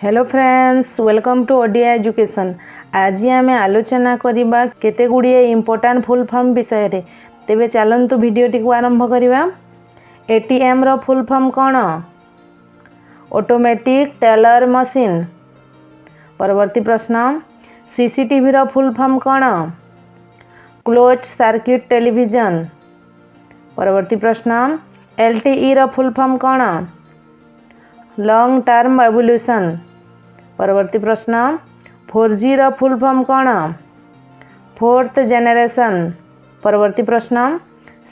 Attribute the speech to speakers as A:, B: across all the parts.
A: Hello friends, welcome to Odia education. आज आम आलोचना करवा केते गुड़िए इम्पोर्टाट फुल फॉर्म विषय रे। तेबे चलंतु वीडियोटी को आरंभ करवा। एटीएम रो फुल फॉर्म कौन? Automatic teller machine. परवर्ती प्रश्न, सीसीटीवी रो फुल फॉर्म कौन? Close circuit television. परवर्ती प्रश्न, एलटीई रो फुल फॉर्म कौन? Long term evolution. परवर्ती प्रश्न, 4G रो फुल फॉर्म कौन? Fourth generation. परवर्ती प्रश्न,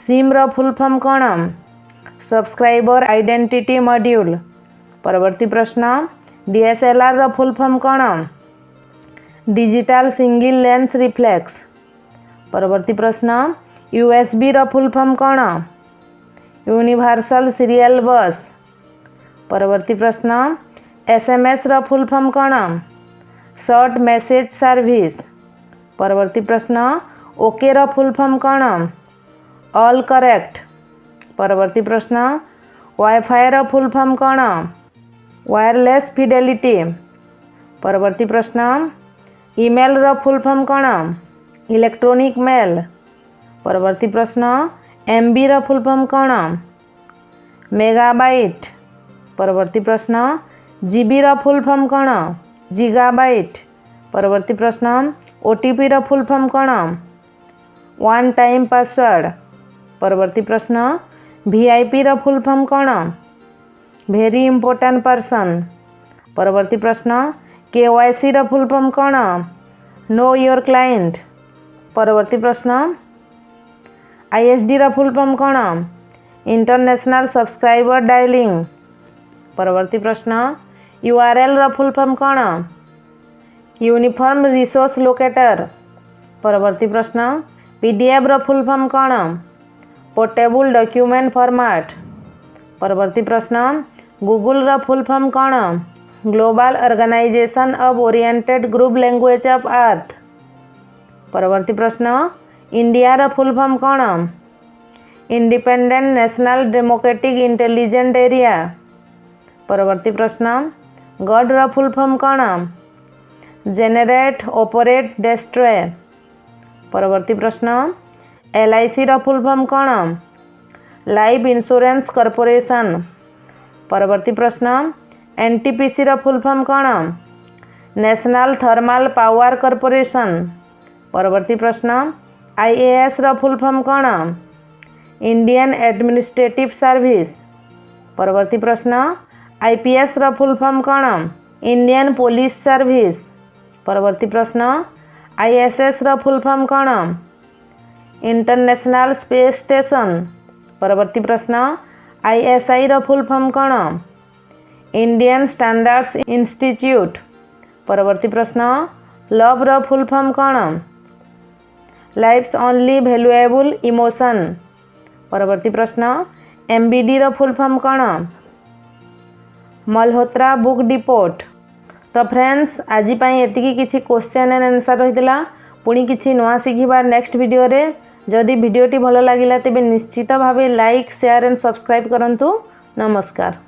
A: सिम रो फुल फॉर्म कौन? Subscriber identity module. परवर्ती प्रश्न, डीएसएलआर रो फुल फॉर्म कौन? Digital single lens reflex. परवर्ती प्रश्न, यूएसबी रो फुल फॉर्म कौन? यूनिवर्सल सीरियल बस। परवर्ती प्रश्न, एसएमएस रो फुल फॉर्म कौन? Short message service. परवर्ती प्रश्न, ओके रो फुल फॉर्म कौन? All correct. परवर्ती प्रश्न, वाईफाई रो फुल फॉर्म कौन? Wireless fidelity. परवर्ती प्रश्न, ईमेल रो फुल फॉर्म कौन? Electronic mail. परवर्ती प्रश्न, एमबी रो फुल फॉर्म कौन? मेगाबाइट। परवर्ती प्रश्न, जीबी रो फुल फॉर्म कौन? जिगाबाइट। परवर्ती प्रश्न, ओटीपी रो फुल फॉर्म कौन? One time password. परवर्ती प्रश्न, वीआईपी रो फुल फॉर्म कौन? Very important person. परवर्ती प्रश्न, केवाईसी रो फुल फॉर्म कौन? Know your client. परवर्ती प्रश्न, आईएसडी रो फुल फॉर्म कौन? International subscriber dialling. परवर्ती प्रश्न, यूआरएल रो फुल फॉर्म कौन? Uniform resource locator. परवर्ती प्रश्न, पीडीएफ रो फुल फॉर्म कौन? Portable document format. परवर्ती प्रश्न, गूगल रो फुल फॉर्म कौन? Global organisation of oriented group language of earth. परवर्ती प्रश्न, इंडिया रो फुल फॉर्म कौन? Independent national democratic intelligent area. परवर्ती प्रश्न, गॉड रो फुल फॉर्म कौन? Generate operate destroy. परवर्ती प्रश्न, एलआईसी रो फुल फॉर्म कौन? Life insurance corporation. परवर्ती प्रश्न, एनटीपीसी रो फुल फॉर्म कौन? National thermal power corporation. परवर्ती प्रश्न, आईएएस रो फुल फॉर्म कौन? Indian administrative service. परवर्ती प्रश्न, आईपीएस रो फुल फॉर्म कौन? Indian police service. परवर्ती प्रश्न, आईएसएस रो फुल फॉर्म कौन? International space station. परवर्ती प्रश्न, आईएसआई रो फुल फॉर्म कौन? Indian standards institute. परवर्ती प्रश्न, लव रो फुल फॉर्म कौन? Life's only valuable emotion. परवर्ती प्रश्न, एमबीडी रो फुल फॉर्म कौन? Malhotra book depot. तो फ्रेंड्स, आज एतिकी किछि क्वेश्चन एंड आंसर रहितला। पुणी किछि नवा शिखिबा नेक्स्ट वीडियो रे। जदि वीडियोटी भल लागिला तेबे निश्चित भावे लाइक शेयर एंड सब्सक्राइब करंतु। नमस्कार।